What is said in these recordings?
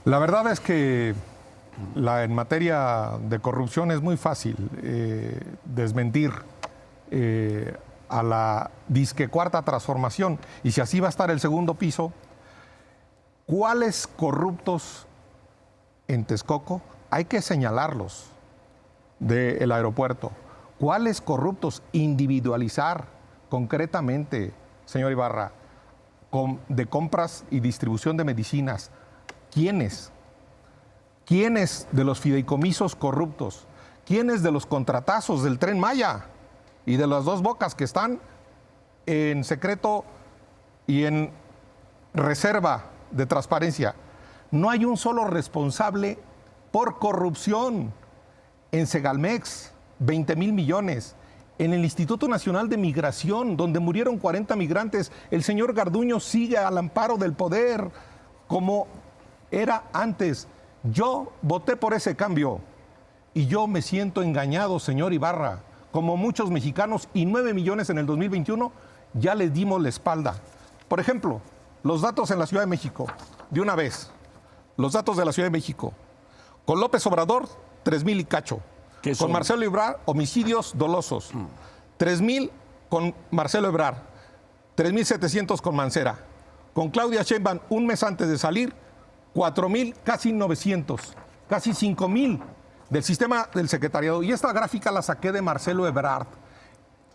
La verdad es que en materia de corrupción es muy fácil desmentir a la disque cuarta transformación. Y si así va a estar el segundo piso, ¿cuáles corruptos en Texcoco? Hay que señalarlos del aeropuerto. ¿Cuáles corruptos? Individualizar concretamente, señor Ibarra, de compras y distribución de medicinas. ¿Quiénes? ¿Quiénes de los fideicomisos corruptos? ¿Quiénes de los contratazos del Tren Maya y de las Dos Bocas que están en secreto y en reserva de transparencia? No hay un solo responsable por corrupción. En Segalmex, 20,000 millones. En el Instituto Nacional de Migración, donde murieron 40 migrantes, el señor Garduño sigue al amparo del poder como era antes. Yo voté por ese cambio y yo me siento engañado, señor Ibarra. Como muchos mexicanos y 9 millones en el 2021, ya les dimos la espalda. Por ejemplo, los datos en la Ciudad de México, de una vez. Los datos de la Ciudad de México. Con López Obrador, 3,000 y cacho. Con Marcelo Ebrard, homicidios dolosos. 3,000 con Marcelo Ebrard. 3,700 con Mancera. Con Claudia Sheinbaum, un mes antes de salir, 4,000, casi 900. Casi 5,000 del sistema del secretariado. Y esta gráfica la saqué de Marcelo Ebrard.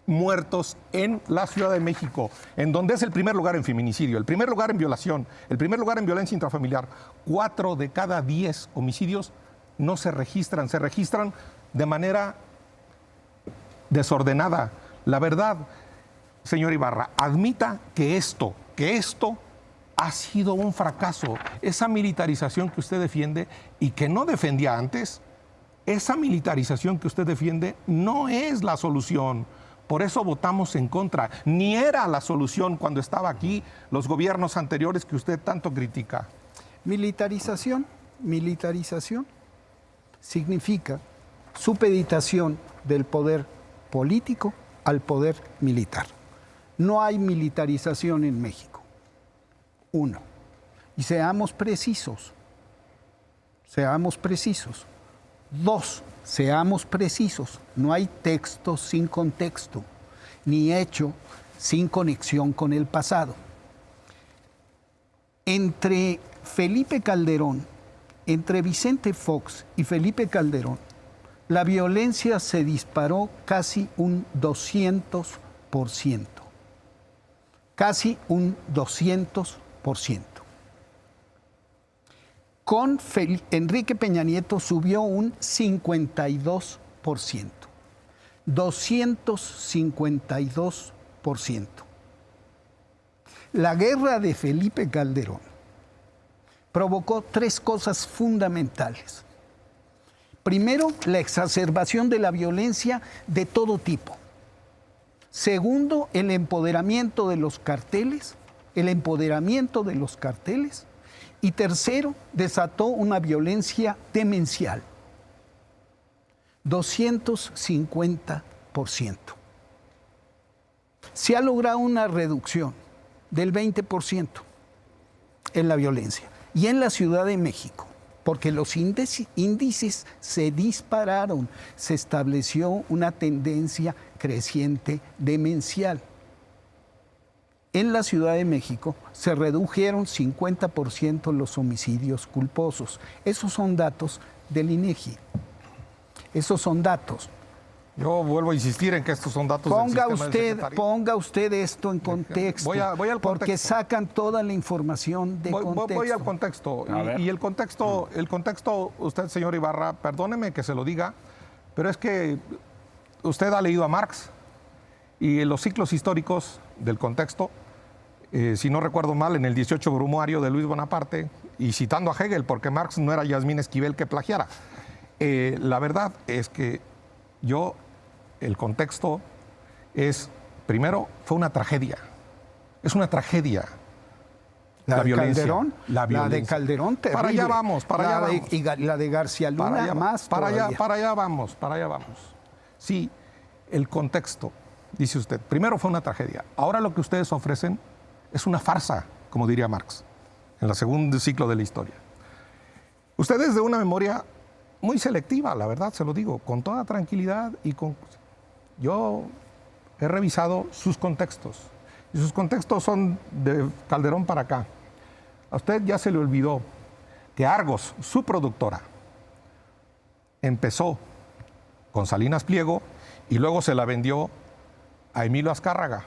Muertos en la Ciudad de México, en donde es el primer lugar en feminicidio, el primer lugar en violación, el primer lugar en violencia intrafamiliar. 4 de cada 10 homicidios no se registran de manera desordenada. La verdad, señor Ibarra, admita que esto ha sido un fracaso. Esa militarización que usted defiende y que no defendía antes, esa militarización que usted defiende no es la solución. Por eso votamos en contra. Ni era la solución cuando estaba aquí los gobiernos anteriores que usted tanto critica. Militarización significa supeditación del poder político al poder militar. No hay militarización en México. 1. Y seamos precisos. 2. Seamos precisos. No hay texto sin contexto, ni hecho sin conexión con el pasado. Entre Vicente Fox y Felipe Calderón, la violencia se disparó casi un 200%. Casi un 200%. Con Enrique Peña Nieto subió un 52%. 252%. La guerra de Felipe Calderón provocó 3 cosas fundamentales. Primero, la exacerbación de la violencia de todo tipo. Segundo, el empoderamiento de los carteles. Y tercero, desató una violencia demencial. 250%. Se ha logrado una reducción del 20% en la violencia. Y en la Ciudad de México, porque los índices se dispararon, se estableció una tendencia creciente demencial. En la Ciudad de México se redujeron 50% los homicidios culposos. Esos son datos del INEGI. Esos son datos. Yo vuelvo a insistir en que estos son datos del sistema del secretariado. Ponga usted esto en contexto, voy al contexto. Porque sacan toda la información de contexto. Voy al contexto. Y el contexto, usted, señor Ibarra, perdóneme que se lo diga, pero es que usted ha leído a Marx y los ciclos históricos del contexto, si no recuerdo mal, en el 18 Brumario de Luis Bonaparte, y citando a Hegel, porque Marx no era Yasmín Esquivel que plagiara. La verdad es que el contexto es, primero, fue una tragedia. Es una tragedia. La violencia. Calderón, la de Calderón, terrible. Para allá vamos. Y la de García Luna, más todavía. Para allá vamos. Sí, el contexto, dice usted, primero fue una tragedia. Ahora lo que ustedes ofrecen es una farsa, como diría Marx, en el segundo ciclo de la historia. Usted es de una memoria muy selectiva, la verdad, se lo digo, con toda tranquilidad y con... Yo he revisado sus contextos, y sus contextos son de Calderón para acá. A usted ya se le olvidó que Argos, su productora, empezó con Salinas Pliego y luego se la vendió a Emilio Azcárraga.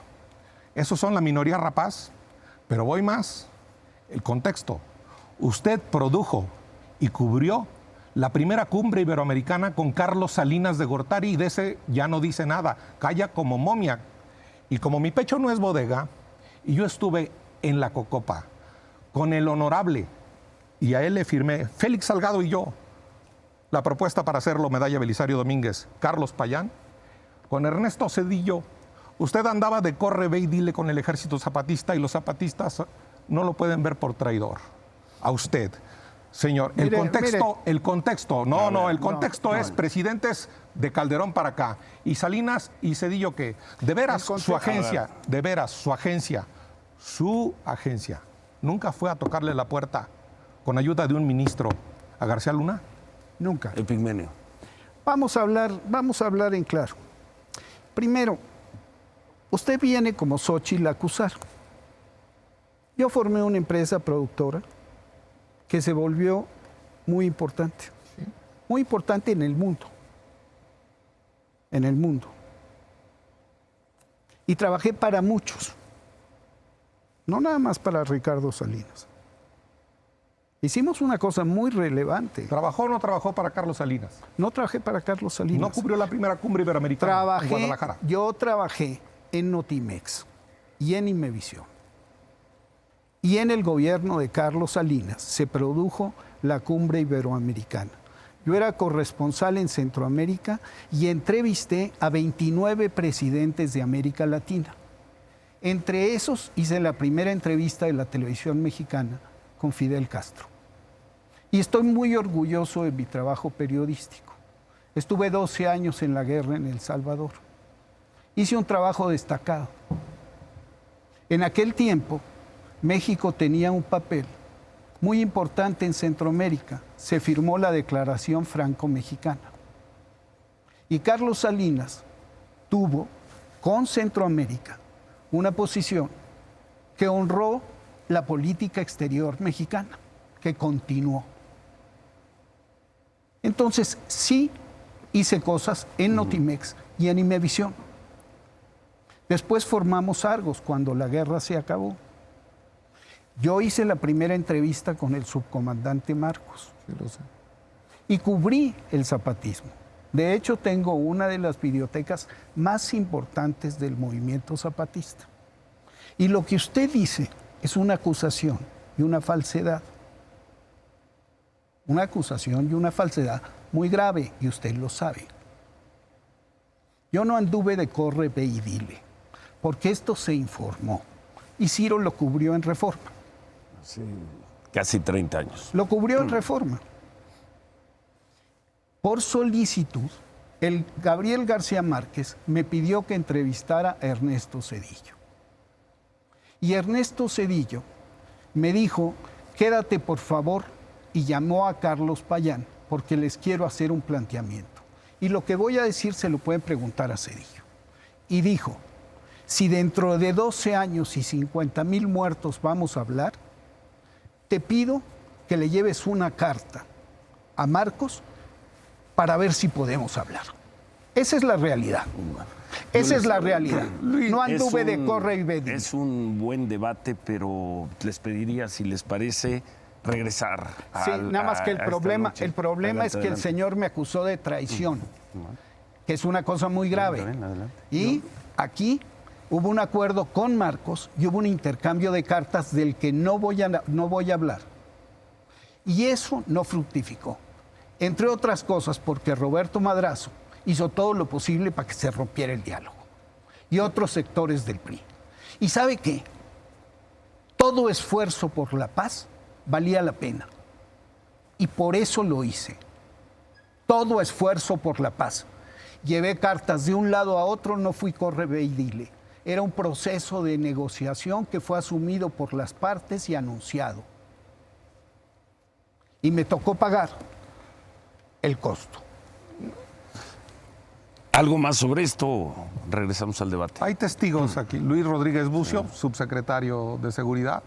Esos son la minoría rapaz, pero voy más, el contexto. Usted produjo y cubrió la primera cumbre iberoamericana con Carlos Salinas de Gortari y de ese ya no dice nada, calla como momia. Y como mi pecho no es bodega, y yo estuve en la Cocopa con el honorable, y a él le firmé, Félix Salgado y yo, la propuesta para hacerlo medalla Belisario Domínguez, Carlos Payán, con Ernesto Zedillo. Usted andaba de corre, ve y dile con el ejército zapatista y los zapatistas no lo pueden ver por traidor. A usted. Señor, el contexto es presidentes de Calderón para acá. Y Salinas y Zedillo, ¿qué? De veras, su agencia, ¿nunca fue a tocarle la puerta con ayuda de un ministro a García Luna? Nunca. Epigmenio. Vamos a hablar en claro. Primero, usted viene como Xóchitl a acusar. Yo formé una empresa productora que se volvió muy importante. ¿Sí? Muy importante en el mundo. En el mundo. Y trabajé para muchos. No nada más para Ricardo Salinas. Hicimos una cosa muy relevante. ¿Trabajó o no trabajó para Carlos Salinas? No trabajé para Carlos Salinas. ¿No cubrió la primera cumbre iberoamericana en Guadalajara? Yo trabajé en Notimex y en Imevisión. Y en el gobierno de Carlos Salinas se produjo la cumbre iberoamericana. Yo era corresponsal en Centroamérica y entrevisté a 29 presidentes de América Latina. Entre esos hice la primera entrevista de la televisión mexicana con Fidel Castro. Y estoy muy orgulloso de mi trabajo periodístico. Estuve 12 años en la guerra en El Salvador. Hice un trabajo destacado. En aquel tiempo, México tenía un papel muy importante en Centroamérica. Se firmó la Declaración Franco-Mexicana. Y Carlos Salinas tuvo con Centroamérica una posición que honró la política exterior mexicana, que continuó. Entonces, sí hice cosas en Notimex y en Imevisión. Después formamos Argos cuando la guerra se acabó. Yo hice la primera entrevista con el subcomandante Marcos. Sí, lo sé. Y cubrí el zapatismo. De hecho, tengo una de las bibliotecas más importantes del movimiento zapatista. Y lo que usted dice es una acusación y una falsedad. Una acusación y una falsedad muy grave, y usted lo sabe. Yo no anduve de corre, ve y dile, porque esto se informó. Y Ciro lo cubrió en Reforma. Sí, casi 30 años. Lo cubrió en Reforma. Por solicitud, el Gabriel García Márquez me pidió que entrevistara a Ernesto Zedillo. Y Ernesto Zedillo me dijo, quédate por favor, y llamó a Carlos Payán, porque les quiero hacer un planteamiento. Y lo que voy a decir se lo pueden preguntar a Zedillo. Y dijo, si dentro de 12 años y 50,000 muertos vamos a hablar, te pido que le lleves una carta a Marcos para ver si podemos hablar. Esa es la realidad. Esa es la realidad. No anduve de corre y ve. Es un buen debate, pero les pediría, si les parece, regresar. Sí, nada más que el problema es que el señor me acusó de traición, que es una cosa muy grave. Adelante. Y aquí hubo un acuerdo con Marcos y hubo un intercambio de cartas del que no voy a hablar. Y eso no fructificó. Entre otras cosas porque Roberto Madrazo hizo todo lo posible para que se rompiera el diálogo. Y otros sectores del PRI. ¿Y sabe qué? Todo esfuerzo por la paz valía la pena. Y por eso lo hice. Todo esfuerzo por la paz. Llevé cartas de un lado a otro, no fui corre, ve y dile. Era un proceso de negociación que fue asumido por las partes y anunciado. y me tocó pagar el costo. ¿Algo más sobre esto? Regresamos al debate. Hay testigos aquí. Luis Rodríguez Bucio, subsecretario de Seguridad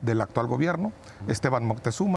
del actual gobierno, Esteban Moctezuma.